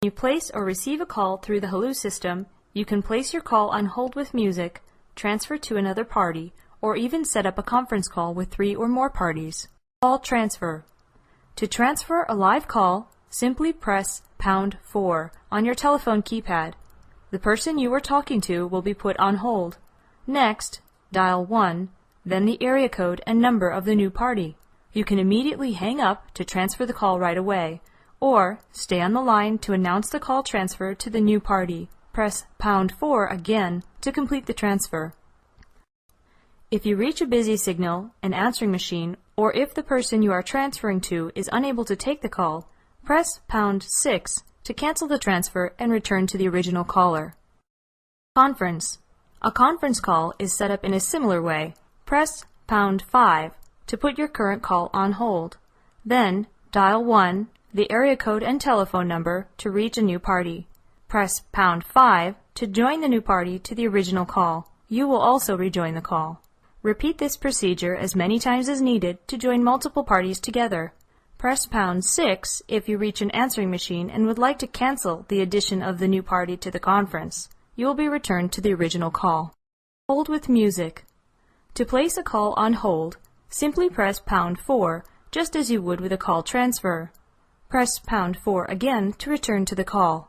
you place or receive a call through the Halloo system, you can place your call on hold with music, transfer to another party, or even set up a conference call with 3 or more parties. Call transfer. To transfer a live call, simply press #4 on your telephone keypad. The person you are talking to will be put on hold. Next, dial 1, then the area code and number of the new party. You can immediately hang up to transfer the call right away, or stay on the line to announce the call transfer to the new party. Press #4 again to complete the transfer. If you reach a busy signal, an answering machine, or if the person you are transferring to is unable to take the call, press #6 to cancel the transfer and return to the original caller. Conference. A conference call is set up in a similar way. Press #5 to put your current call on hold. Then dial 1, the area code and telephone number to reach a new party. Press #5 to join the new party to the original call. You will also rejoin the call. Repeat this procedure as many times as needed to join multiple parties together. Press #6 if you reach an answering machine and would like to cancel the addition of the new party to the conference. You will be returned to the original call. Hold with music. To place a call on hold, simply press #4 just as you would with a call transfer. Press #4 again to return to the call.